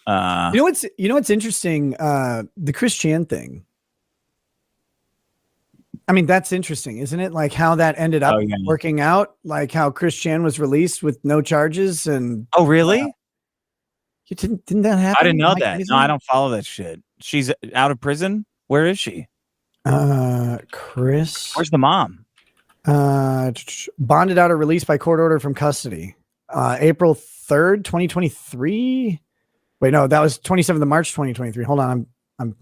You know what's interesting? The Chris Chan thing. I mean, that's interesting, isn't it? Like how that ended up working out, like how Chris Chan was released with no charges. And oh, really? You didn't that happen? I didn't know that. No, I don't follow that shit. She's out of prison. Where is she? Chris. Where's the mom? Bonded out or released by court order from custody. April 3rd, 2023. Wait, no, that was 27th of March, 2023. Hold on, I'm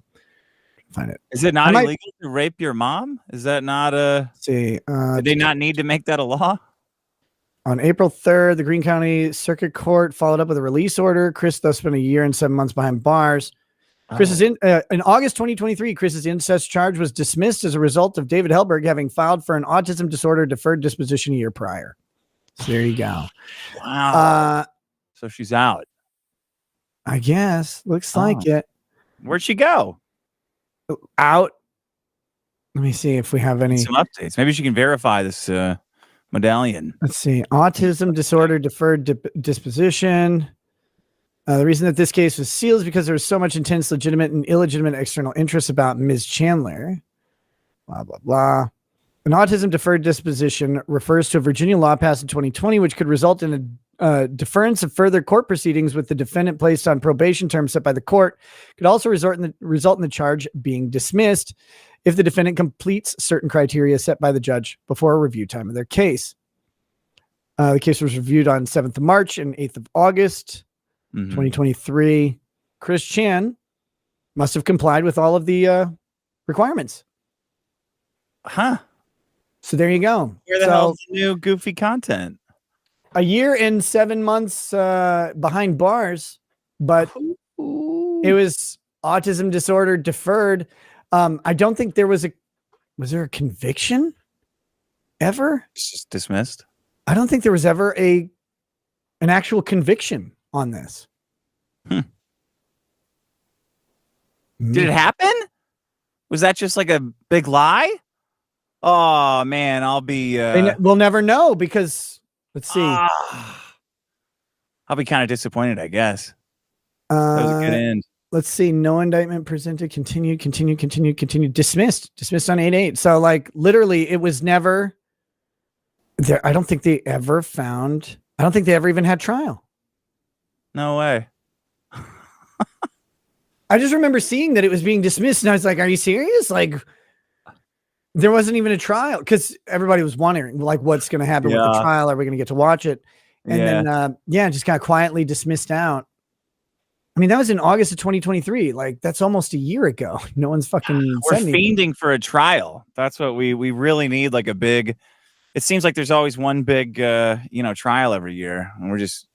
find it. Is it not illegal to rape your mom? Is that not did they not need to make that a law? On April 3rd, the Greene County Circuit Court followed up with a release order. Chris thus spent 1 year and 7 months behind bars. Chris is in August 2023. Chris's incest charge was dismissed as a result of David Helberg having filed for an autism disorder deferred disposition a year prior. So there you go. Wow. So she's out. I guess. Looks like it. Where'd she go? Out. Let me see if we have any some updates. Maybe she can verify this medallion. Let's see. Autism disorder deferred disposition. The reason that this case was sealed is because there was so much intense legitimate and illegitimate external interest about Ms. Chandler. Blah, blah, blah. An autism deferred disposition refers to a Virginia law passed in 2020, which could result in a deference of further court proceedings with the defendant placed on probation terms set by the court. Could also result in the charge being dismissed if the defendant completes certain criteria set by the judge before a review time of their case. The case was reviewed on 7th of March and 8th of August, 2023. Chris Chan must have complied with all of the requirements. Huh. So there you go. Where the hell's the new goofy content? 1 year and 7 months behind bars, but it was autism disorder deferred. I don't think there was there a conviction ever? It's just dismissed. I don't think there was ever an actual conviction on this. Did it happen? Was that just like a big lie? Oh man, I'll be we'll never know because let's see. I'll be kind of disappointed, I guess. That was a good end. Let's see. No indictment presented. Continued. Dismissed on 8/8. So like literally it was never there. I don't think they ever even had trial. No way. I just remember seeing that it was being dismissed and I was like, are you serious? Like there wasn't even a trial because everybody was wondering like what's going to happen with the trial. Are we going to get to watch it? And then just kind of quietly dismissed out. I mean, that was in August of 2023. Like that's almost a year ago. No one's fucking. We're fiending for a trial. That's what we really need. Like a big. It seems like there's always one big, trial every year, and we're just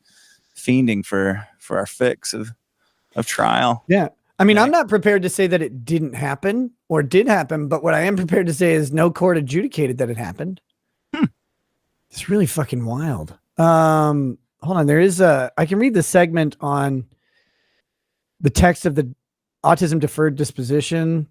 fiending for our fix of trial. Yeah, I mean, I'm not prepared to say that it didn't happen or did happen, but what I am prepared to say is no court adjudicated that it happened. It's really fucking wild. Hold on, there is I can read the segment on the text of the autism deferred disposition.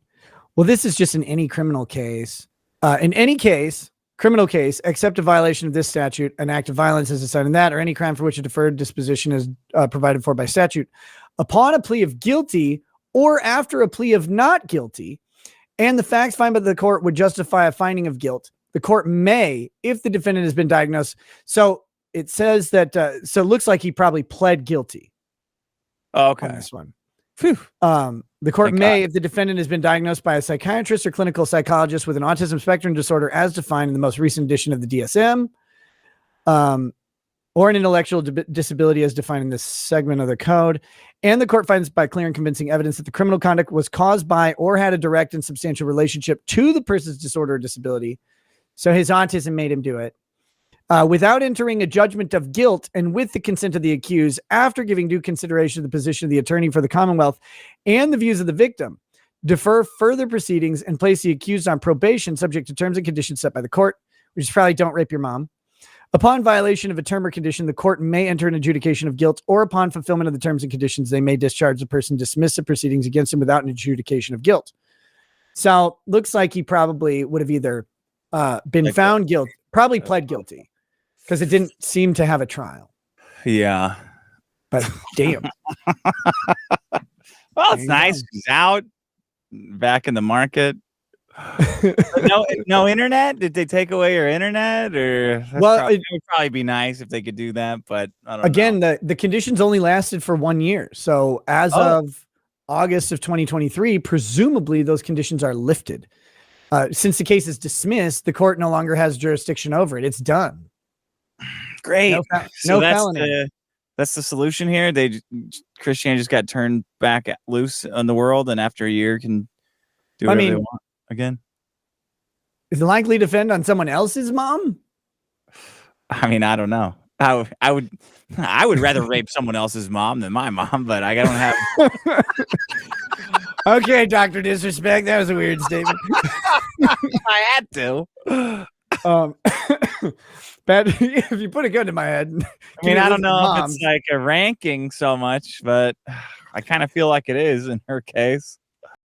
Well, this is just in any criminal case. In any case, criminal case, except a violation of this statute, an act of violence is assigned in that, or any crime for which a deferred disposition is provided for by statute, upon a plea of guilty or after a plea of not guilty, and the facts found by the court would justify a finding of guilt, the court may, if the defendant has been diagnosed. So it says that, so it looks like he probably pled guilty. Okay. On this one. The court may, if the defendant has been diagnosed by a psychiatrist or clinical psychologist with an autism spectrum disorder as defined in the most recent edition of the DSM, or an intellectual disability as defined in this segment of the code, and the court finds by clear and convincing evidence that the criminal conduct was caused by or had a direct and substantial relationship to the person's disorder or disability, so his autism made him do it, without entering a judgment of guilt and with the consent of the accused, after giving due consideration to the position of the attorney for the Commonwealth and the views of the victim, defer further proceedings and place the accused on probation subject to terms and conditions set by the court, which is probably don't rape your mom. Upon violation of a term or condition, the court may enter an adjudication of guilt, or upon fulfillment of the terms and conditions, they may discharge the person, dismiss the proceedings against him without an adjudication of guilt. So looks like he probably would have either been found guilty, probably pled guilty, because it didn't seem to have a trial. Yeah. But damn. it's nice. He's out, back in the market. No internet. Did they take away your internet? Or it would probably be nice if they could do that. But I don't know. The conditions only lasted for 1 year. So as of August of 2023, presumably those conditions are lifted. Since the case is dismissed, the court no longer has jurisdiction over it. It's done. Great. No felony. That's the solution here. Christianity just got turned back loose on the world, and after a year can do whatever they want again. Is it likely to defend on someone else's mom? I mean, I don't know. I would rather rape someone else's mom than my mom, but I don't have. Okay, Dr. Disrespect. That was a weird statement. I had to. But if you put a gun in my head, I mean, I don't know if it's like a ranking so much, but I kind of feel like it is in her case.